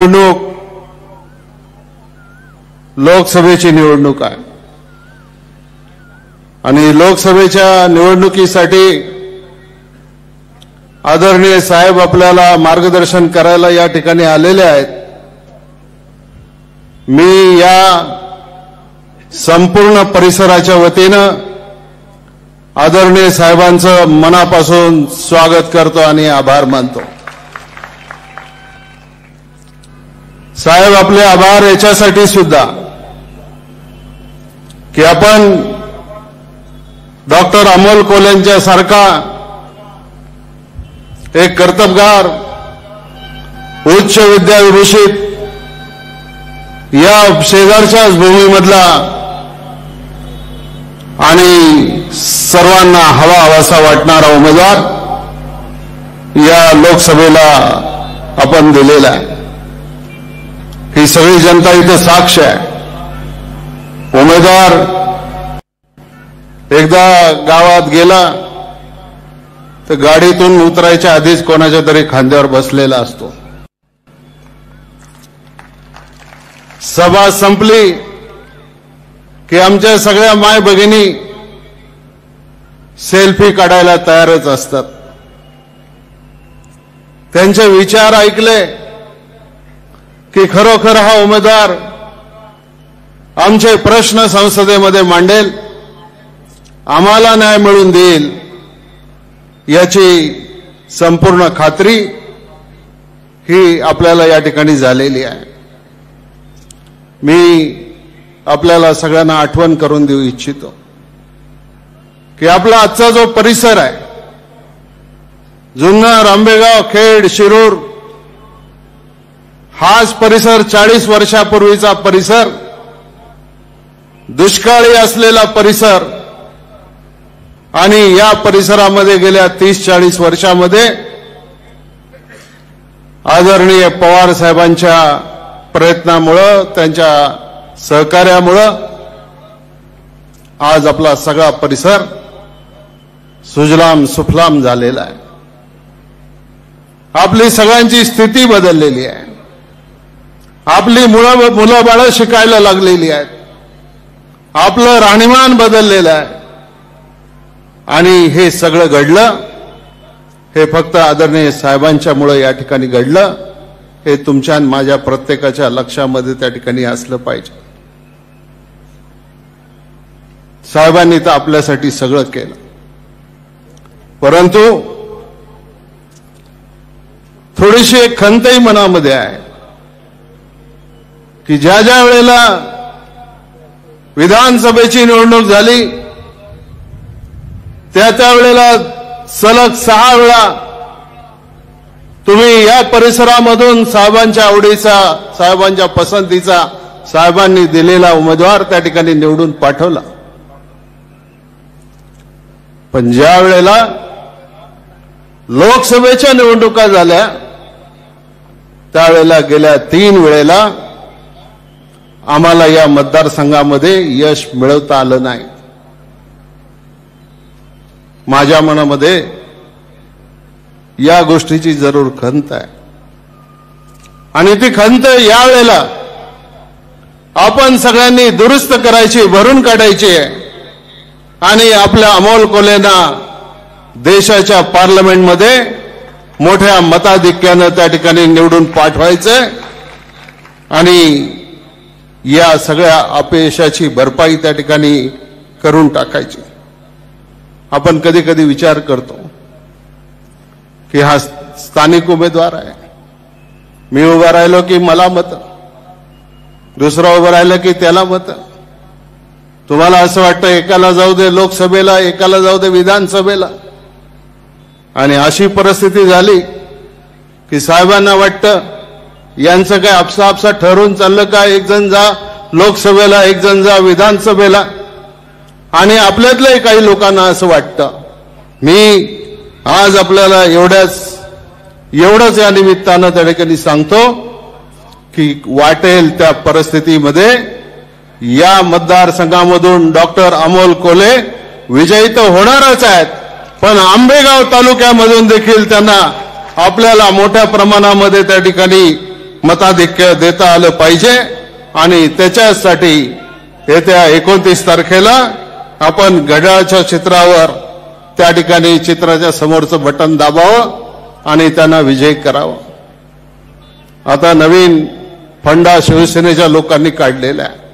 निवडणूक लोकसभेची निवडणूक आहे आणि लोकसभेच्या निवडणुकीसाठी आदरणीय साहेब आपल्याला मार्गदर्शन करायला या ठिकाणी आलेले आहेत। मी या संपूर्ण परिसराच्या वतीने आदरणीय साहेबांचं मनापासून स्वागत करतो आणि आभार मानतो। साहेब आपले आभार याच्यासाठी सुद्धा की आपण डॉक्टर अमोल कोल्हेंच्या सारखा एक कर्तबगार उच्च विद्याविभूषित या शेजारच्याच भूमीमधला आणि सर्वांना हवाहवासा वाटणारा उमेदवार या लोकसभेला आपण दिलेला आहे। ही सगळी जनता इथे साक्ष आहे। उमेदवार एकदा गावात गेला तर गाडीतून उतरायच्या आधीच कोणाच्या तरी खांद्यावर बसलेला असतो। सभा संपली की आमच्या सगळ्या माय भगिनी सेल्फी काढायला तयारच असतात। त्यांचे विचार ऐकले की खरोखर हा उमेदवार आमचे प्रश्न संसदेमध्ये मांडेल, आम्हाला न्याय मिळवून देईल याची संपूर्ण खात्री ही आपल्याला या ठिकाणी झालेली आहे। मी आपल्याला सगळ्यांना आठवण करून देऊ इच्छितो की आपला आजचा जो परिसर आहे, जुन्नर, आंबेगाव, खेड, शिरूर, हाच परिसर 40 वर्षापूर्वीचा परिसर, दुष्काळी असलेला परिसर आणि या परिसरामध्ये गेल्या 30-40 वर्षामध्ये आदरणीय पवार साहेबांच्या प्रयत्नामुळे, त्यांच्या सहकार्यामुळे आज आपला सगळा परिसर सुजलाम सुफलाम झालेला आहे। आपली सगळ्यांची स्थिती बदललेली आहे। आपली मुलं बाळं शिकायला लागलेली आहेत। आपलं राहणीमान बदललेलं आहे आणि हे सगळं घडलं हे फक्त आदरणीय साहेबांच्यामुळे या ठिकाणी घडलं। हे तुमच्या आणि माझ्या प्रत्येकाच्या लक्षामध्ये त्या ठिकाणी असलं पाहिजे। साहेबांनी तर आपल्यासाठी सगळं केलं, परंतु थोडीशी एक खंतही मनामध्ये आहे की ज्या ज्या वेळेला विधानसभेची निवडणूक झाली त्या वेळेला सलग 6 वेळा तुम्ही या परिसरामधून साहेबांच्या आवडीचा, साहेबांच्या पसंतीचा, साहेबांनी दिलेला उमेदवार त्या ठिकाणी निवडून पाठवला। पण ज्या वेळेला लोकसभेच्या निवडणुका झाल्या त्यावेळेला गेल्या 3 वेळेला आम्हाला या मतदारसंघामध्ये यश मिळवता आलं नाही। माझ्या मनामध्ये या गोष्टीची जरूर खंत आहे आणि ती खंत यावेळेला आपण सगळ्यांनी दुरुस्त करायची, भरून काढायची आहे आणि आपल्या अमोल कोल्हेंना देशाच्या पार्लमेंटमध्ये मोठ्या मताधिक्यानं त्या ठिकाणी निवडून पाठवायचं आणि या सगळ्या अपयशाची भरपाई त्या ठिकाणी करून टाकायची। आपण कधी कधी विचार करतो की हा स्थानिक उमेदवार आहे, मी उभा राहिलो की मला मत, दुसरा उभा राहिला की त्याला मत। तुम्हाला असं वाटतं एकाला जाऊ दे लोकसभेला, एकाला जाऊ दे विधानसभेला, आणि अशी परिस्थिती झाली की साहेबांना वाटतं यांचं काय आपसा ठरवून चाललं का, एक जण जा लोकसभेला, एक जण जा विधानसभेला। आणि आपल्यातल्याही काही लोकांना असं वाटतं। मी आज आपल्याला एवढंच या निमित्तानं त्या ठिकाणी सांगतो की वाटेल त्या परिस्थितीमध्ये या मतदारसंघामधून डॉक्टर अमोल कोल्हे विजयी तर होणारच आहेत, पण आंबेगाव तालुक्यामधून देखील त्यांना आपल्याला मोठ्या प्रमाणामध्ये त्या ठिकाणी मताधिक्य देता आलं पाहिजे आणि त्याच्यासाठी येत्या 29 तारखेला आपण घड्याळाच्या चित्रावर त्या ठिकाणी चित्राच्या समोरचं बटन दाबावं आणि त्यांना विजयी करावं. आता नवीन फंडा शिवसेनेच्या लोकांनी काढलेला आहे.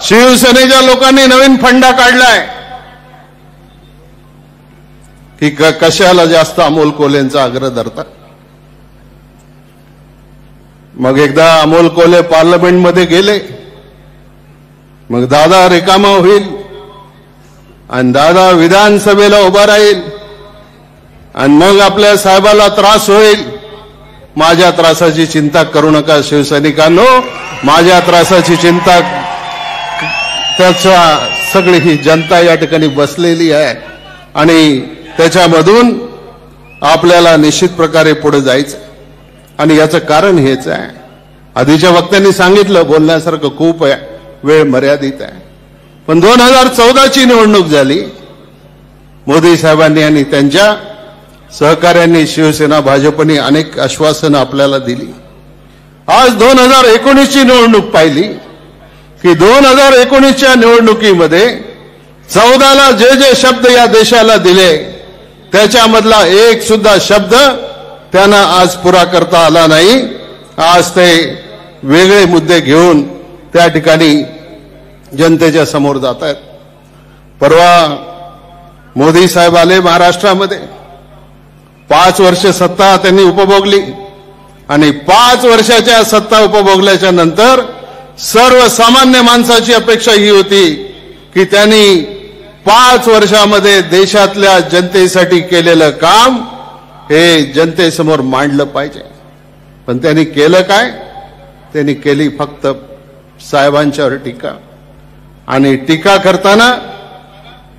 शिवसेनेच्या लोकांनी नवीन फंडा काढलाय की कशाला जास्त अमोल कोल्हेंचा आग्रह धरतात. मग एकदा अमोल कोल्हे पार्लमेंटमध्ये गेले, मग दादा रिकामा होईल आणि दादा विधानसभेला उभा राहील आणि मग आपल्या साहेबाला त्रास होईल. माझ्या त्रासाची चिंता करू नका शिवसैनिकांनो, माझ्या त्रासाची चिंता त्याचा सगळी ही जनता या ठिकाणी बसलेली आहे आणि त्याच्यामधून आपल्याला निश्चित प्रकारे पुढे जायचं. आणि याचं कारण हेच आहे, आधीच्या वक्त्यांनी सांगितलं बोलण्यासारखं खूप आहे, वेळ मर्यादित आहे. पण 2014ची निवडणूक झाली, मोदी साहेबांनी आणि त्यांच्या सहकाऱ्यांनी शिवसेना भाजपनी अनेक आश्वासनं आपल्याला दिली. आज 2019ची निवडणूक पाहिली की 2019च्या निवडणुकीमध्ये 14ला जे जे शब्द या देशाला दिले त्याच्यामधला एक सुद्धा शब्द त्यांना आज पुरा करता आला नाही. आज ते वेगळे मुद्दे घेऊन त्या ठिकाणी जनतेच्या समोर जात आहेत. परवा मोदी साहेब आले महाराष्ट्रामध्ये, 5 वर्ष सत्ता त्यांनी उपभोगली आणि 5 वर्षाच्या सत्ता उपभोगल्याच्या नंतर सर्वसामान्य माणसाची अपेक्षा ही होती की त्यांनी 5 वर्षामध्ये देशातल्या जनतेसाठी केलेलं काम हे जनतेसमोर मांडलं पाहिजे. पण त्यांनी केलं काय? त्यांनी केली फक्त साहेबांच्यावर टीका. आणि टीका करताना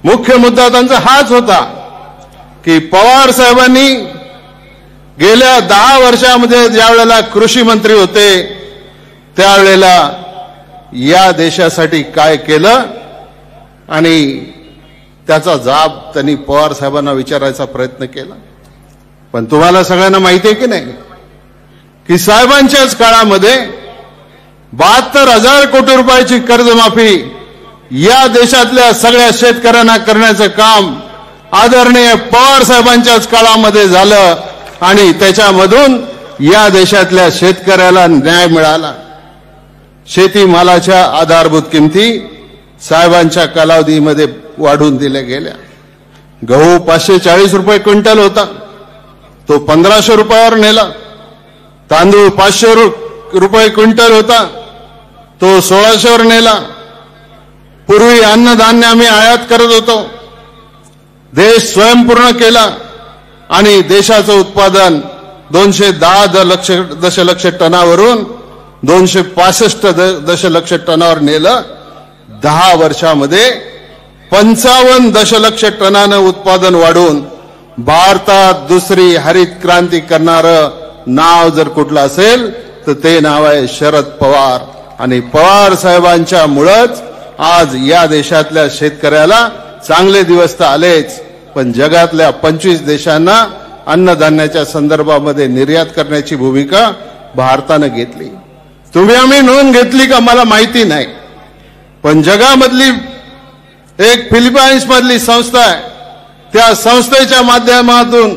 मुख्य मुद्दा त्यांचा हाच होता की पवार साहेबांनी गेल्या 10 वर्षामध्ये ज्या वेळेला कृषी मंत्री होते त्यावेळेला या देशासाठी काय केलं आणि त्याचा जाब त्यांनी पवार साहेबांना विचारायचा प्रयत्न केला. पण तुम्हाला सगळ्यांना माहिती आहे की नाही की साहेबांच्याच काळामध्ये 72,000 कोटी रुपयाची कर्जमाफी या देशातल्या सगळ्या शेतकऱ्यांना करण्याचं काम आदरणीय पवार साहेबांच्याच काळामध्ये झालं आणि त्याच्यामधून या देशातल्या शेतकऱ्याला न्याय मिळाला. शेतीमालाच्या आधारभूत किमती साहेबांच्या कालावधीमध्ये वाढवून दिल्या गेल्या. गहू 540 रुपये क्विंटल होता, तो 1500 रुपयावर नेला. तांदूळ 500 रुपये क्विंटल होता, तो 1600 वर नेला. पूर्वी अन्नधान्य आम्ही आयात करत होतो, देश स्वयंपूर्ण केला आणि देशाचं उत्पादन 210 दशलक्ष टनावरून 265 दशलक्ष टनावर नेलं. 10 वर्षामध्ये 55 दशलक्ष टनानं उत्पादन वाढून भारतात दुसरी हरित क्रांती करणारं नाव जर कुठलं असेल तर ते नाव आहे शरद पवार. आणि पवार साहेबांच्या मुळेच आज या देशातल्या शेतकऱ्याला चांगले दिवस तर आलेच, पण जगातल्या 25 देशांना अन्नधान्याच्या संदर्भामध्ये निर्यात करण्याची भूमिका भारतानं घेतली. तुम्ही आम्ही नोंद घेतली का मला माहिती नाही, पण जगामधली एक फिलिपाईन्स मधली संस्था आहे, त्या संस्थेच्या माध्यमातून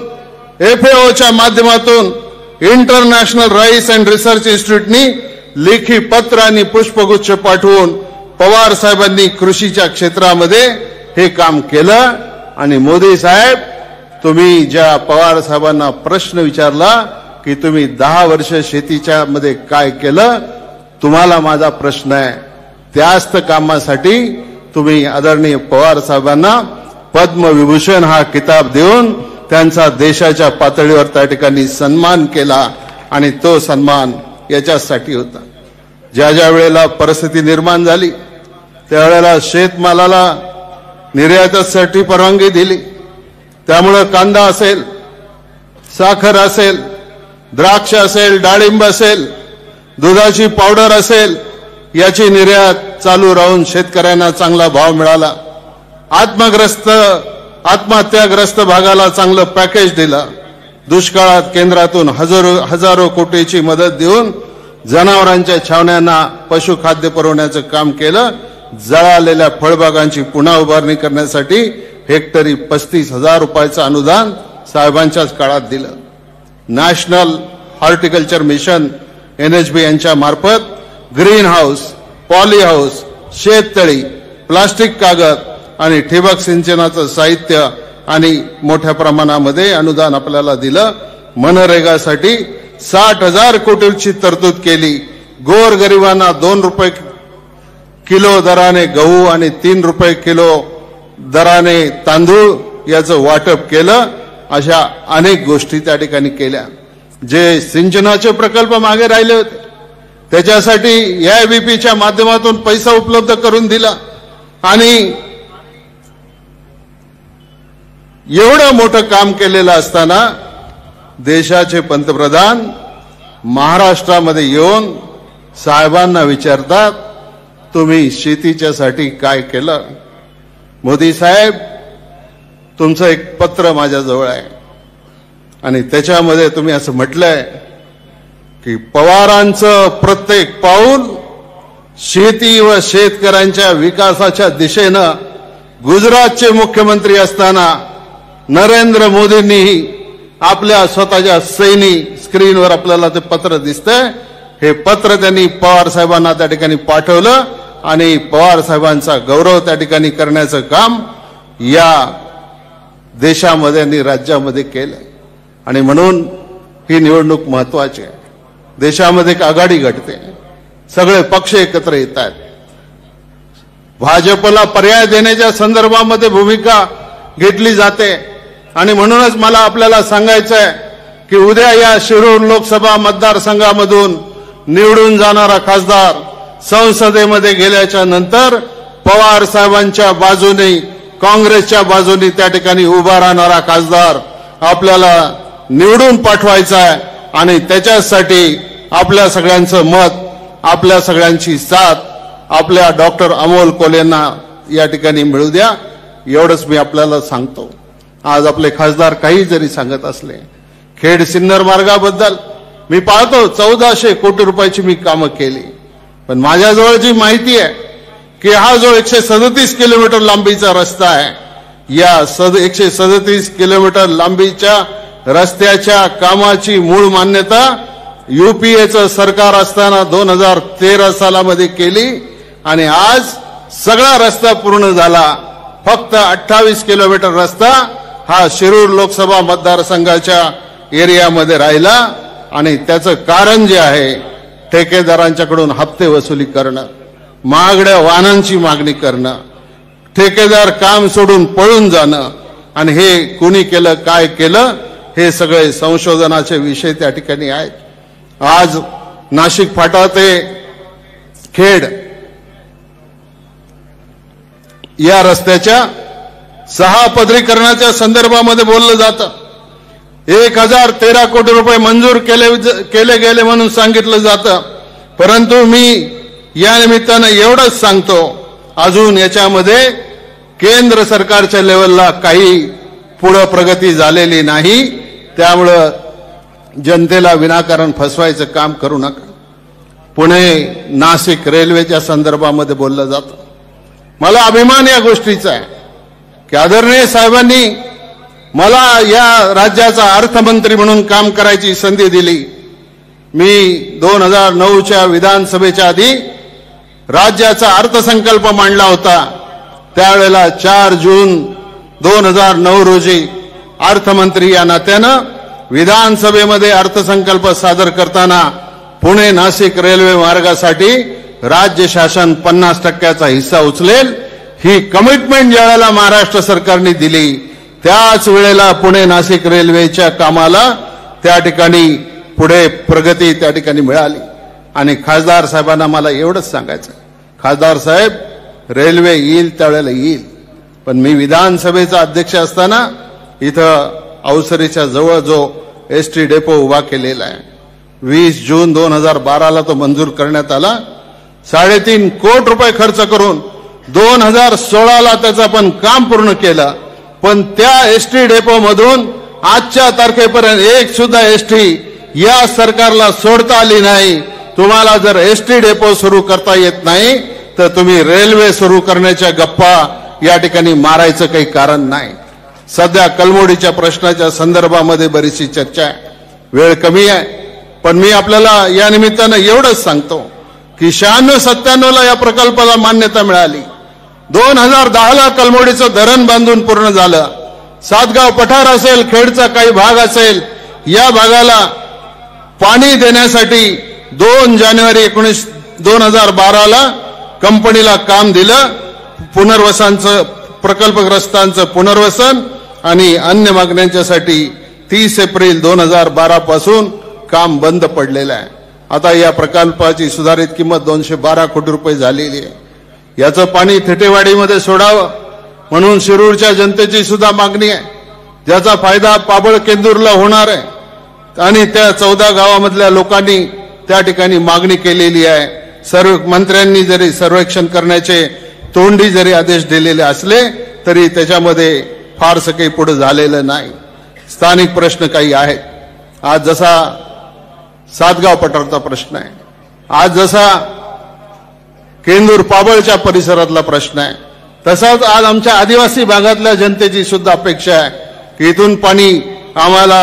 FAOच्या माध्यमातून इंटरनॅशनल राईस अँड रिसर्च इन्स्टिट्यूटनी लेखी पत्र आणि पुष्पगुच्छ पाठवून पवार साहेबांनी कृषीच्या क्षेत्रामध्ये हे काम केलं. आणि मोदी साहेब, तुम्ही ज्या पवार साहेबांना प्रश्न विचारला की तुम्ही 10 वर्ष शेतीच्या मध्ये काय केलं, तुम्हाला माझा प्रश्न आहे, त्याच कामासाठी तुम्ही आदरणीय पवार साहेबांना पद्मविभूषण हा किताब देऊन त्यांचा देशाच्या पातळीवर त्या ठिकाणी सन्मान केला. आणि तो सन्मान याच्यासाठी होता, ज्या ज्या वेळेला परिस्थिती निर्माण झाली त्यावेळेला शेतमालाला निर्यातीसाठी परवानगी दिली. त्यामुळे कांदा असेल, साखर असेल, द्राक्ष असेल, डाळिंब असेल, दुधाची पावडर असेल, याची निर्यात चालू राहून शेतकऱ्यांना चांगला भाव मिळाला. आत्मग्रस्त आत्महत्याग्रस्त भागाला चांगलं पॅकेज दिलं, दुष्काळात केंद्रातून हजारो कोटीची मदत देऊन जनावरांच्या छावण्यांना पशुखाद्य पुरवण्याचं काम केलं, जळालेल्या फळबागांची पुन्हा उभारणी करण्यासाठी हेक्टरी 35,000 रुपयाचं अनुदान साहेबांच्याच काळात दिलं. नॅशनल हॉर्टिकल्चर मिशन NHB यांच्या मार्फत ग्रीन हाऊस, पॉली हाऊस, शेततळी, प्लास्टिक कागद आणि ठिबक सिंचनाचं साहित्य आणि मोठ्या प्रमाणामध्ये अनुदान आपल्याला दिलं. मनरेगासाठी 60,000 कोटीची तरतूद केली. गोरगरिबांना 2 रुपये किलो दराने गहू आणि 3 रुपये किलो दराने तांदूळ याचं वाटप केलं. अशा अनेक गोष्टी त्या ठिकाणी केल्या. जे सिंचनाचे प्रकल्प मागे राहिले होते त्याच्यासाठी AIBPच्या माध्यमातून पैसा उपलब्ध करून दिला. आणि एवढं मोठं काम केलेलं असताना देशाचे पंतप्रधान महाराष्ट्रामध्ये येऊन साहेबांना विचारतात, तुम्ही शेतीच्यासाठी काय केलं? मोदी साहेब, तुमचं एक पत्र माझ्याजवळ आहे आणि त्याच्यामध्ये तुम्ही असं म्हटलंय की पवारांचं प्रत्येक पाऊल शेती व शेतकऱ्यांच्या विकासाच्या दिशेनं गुजरातचे मुख्यमंत्री असताना नरेंद्र मोदींनीही आपल्या स्वतःच्या सैनी स्क्रीनवर आपल्याला ते पत्र दिसतंय. हे पत्र त्यांनी पवार साहेबांना त्या ठिकाणी पाठवलं आणि पवार साहेबांचा गौरव त्या ठिकाणी करण्याचं काम या देशामध्ये आणि राज्यामध्ये केलं. आणि म्हणून ही निवडणूक महत्वाची आहे. देशामध्ये एक आघाडी घडते, सगळे पक्ष एकत्र येत आहेत. भाजपला पर्याय देण्याच्या संदर्भामध्ये भूमिका घेतली जाते आणि म्हणूनच मला आपल्याला सांगायचं आहे की उद्या या शिरूर लोकसभा मतदारसंघामधून निवडून जाणारा खासदार संसदेमध्ये गेल्याच्या नंतर पवार साहेबांच्या बाजूने, काँग्रेसच्या बाजूने त्या ठिकाणी उभा राहणारा खासदार आपल्याला निवडून पाठवायचा आहे. आणि त्याच्यासाठी आपल्या सगळ्यांचं मत, आपल्या सगळ्यांची साथ आपल्या डॉक्टर अमोल कोल्हेंना या ठिकाणी मिळू द्या, एवढंच मी आपल्याला सांगतो. आज आपले खासदार काही जरी सांगत असले, खेड सिन्नर मार्गाबद्दल मी पाहतो 1400 कोटी रुपयाची मी कामं केली, पण माझ्याजवळ जी माहिती आहे की हा जो 137 किलोमीटर लांबीचा रस्ता आहे, या 137 किलोमीटर लांबीच्या रस्त्याच्या कामाची मूळ मान्यता UPAचं सरकार असताना 2013 सालामध्ये केली आणि आज सगळा रस्ता पूर्ण झाला. फक्त 28 किलोमीटर रस्ता हा शिरूर लोकसभा मतदारसंघाच्या एरियामध्ये राहिला. आणि त्याचं कारण जे आहे, ठेकेदारांच्याकडून हप्ते वसुली करणं, महागड्या वाहनांची मागणी करणं, ठेकेदार काम सोडून पळून जाणं, आणि हे कुणी केलं, काय केलं, हे सगळे संशोधनाचे विषय त्या ठिकाणी आहेत. आज नाशिक फाटा ते खेड या रस्त्याच्या 6 पदरीकरणाच्या संदर्भामध्ये बोललं जातं. 1013 कोटी रुपये मंजूर केले गेले म्हणून सांगितलं जातं. परंतु मी या निमित्तानं एवढंच सांगतो, अजून याच्यामध्ये केंद्र सरकारच्या लेवलला काही पुढे प्रगती झालेली नाही. त्यामुळं जनतेला विनाकारण फसवायचं काम करू नका. पुणे नाशिक रेल्वेच्या संदर्भामध्ये बोललं जातं. मला अभिमान या गोष्टीचा आहे की आदरणीय साहेबांनी मला या राज्याचा अर्थमंत्री म्हणून काम करायची संधी दिली. मी 2009च्या विधानसभेच्या आधी राज्याचा अर्थसंकल्प मांडला होता. त्यावेळेला 4 जून 2009 रोजी अर्थमंत्री या नात्यानं विधानसभेमध्ये अर्थसंकल्प सादर करताना पुणे नाशिक रेल्वे मार्गासाठी राज्य शासन 50% हिस्सा उचलेल ही कमिटमेंट ज्यावेळेला महाराष्ट्र सरकारने दिली, त्याच वेळेला पुणे नाशिक रेल्वेच्या कामाला त्या ठिकाणी पुढे प्रगती त्या ठिकाणी मिळाली. आणि खासदार साहेबांना मला एवढंच सांगायचं, खासदार साहेब, रेल्वे येईल त्यावेळेला येईल, पण मी विधानसभेचा अध्यक्ष असताना इथं अवसरीच्या जवळ जो ST डेपो उभा केलेला आहे, 20 जून 2012ला तो मंजूर करण्यात आला. 3.5 कोटी रुपये खर्च करून 2016ला त्याचं पण काम पूर्ण केलं. पण त्या एसटी डेपो मधून आजच्या तारखेपर्यंत एक सुद्धा एसटी या सरकारला सोडता आली नाही. तुम्हाला जर एसटी डेपो सुरू करता येत नाही तर तुम्ही रेल्वे सुरू करण्याच्या गप्पा या ठिकाणी मारायचं काही कारण नाही. सध्या कलमोडीच्या प्रश्नाच्या संदर्भामध्ये बरीचशी चर्चा आहे. वेळ कमी आहे, पण मी आपल्याला या निमित्तानं एवढंच सांगतो की 96-97 ला या प्रकल्पाला मान्यता मिळाली. 2010 ला कलमोडीचं धरण बांधून पूर्ण झालं. सातगाव पठार असेल, खेडचा काही भाग असेल, या भागाला पाणी देण्यासाठी 2 जानेवारी 2012 ला कंपनीला काम दिलं. पुनर्वसनाचं, प्रकल्पग्रस्तांचं पुनर्वसन आणि अन्य मागण्यांच्यासाठी 30 एप्रिल 2012 पासून काम बंद पडलेलं आहे. आता या प्रकल्पाची सुधारित किंमत 212 कोटी रुपये झालेली आहे. याचं पाणी थेटेवाडीमध्ये सोडावं म्हणून शिरूरच्या जनतेची सुद्धा मागणी आहे. ज्याचा फायदा पाबळ केंदूरला होणार आहे आणि त्या 14 गावामधल्या लोकांनी त्या ठिकाणी मागणी केलेली आहे. सर्व मंत्र्यांनी जरी सर्वेक्षण करण्याचे तोंडी जरी आदेश दिलेले असले तरी त्याच्यामध्ये फारसं काही पुढे झालेलं नाही. स्थानिक प्रश्न काही आहेत. आज जसा सातगाव पठारचा प्रश्न आहे, आज जसा केंदूर पाबळच्या परिसरातला प्रश्न आहे, तसाच आज आमच्या आदिवासी भागातल्या जनतेची सुद्धा अपेक्षा आहे की इथून पाणी आम्हाला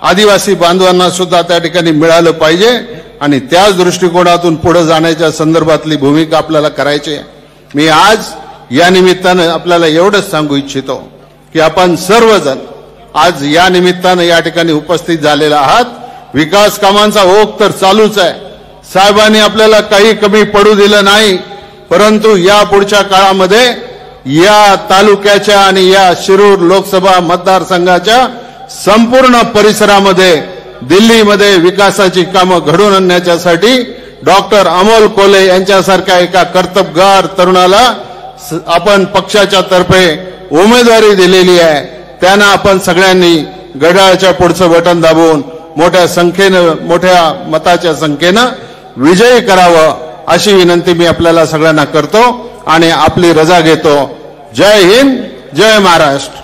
आदिवासी बांधवांना सुद्धा त्या ठिकाणी मिळालं पाहिजे आणि त्याच दृष्टिकोनातून पुढे जाण्याच्या संदर्भातली भूमिका आपल्याला करायची आहे. मी आज या निमित्तानं आपल्याला एवढंच सांगू इच्छितो की आपण सर्वजण आज या निमित्तानं या ठिकाणी उपस्थित झालेला आहात. विकास कामांचा ओघ तर चालूच आहे. साहेबांनी आपल्याला काही कमी पडू दिलं नाही, परंतु या पुढच्या काळामध्ये या तालुक्याच्या आणि या शिरूर लोकसभा मतदारसंघाच्या संपूर्ण परिसरामध्ये दिल्लीमध्ये विकासाची कामं घडवून आणण्यासाठी डॉक्टर अमोल कोल्हे यांच्यासारख्या एका कर्तबगार तरुणाला आपण पक्षाच्या तर्फे उमेदवारी दिलेली आहे. त्यांना आपण सगळ्यांनी घड्याळाच्या पुढचं बटन दाबून मोठ्या मताच्या संख्येनं विजयी करावं अशी विनंती मी आपल्याला सगळ्यांना करतो आणि आपली रजा घेतो. जय हिंद, जय महाराष्ट्र.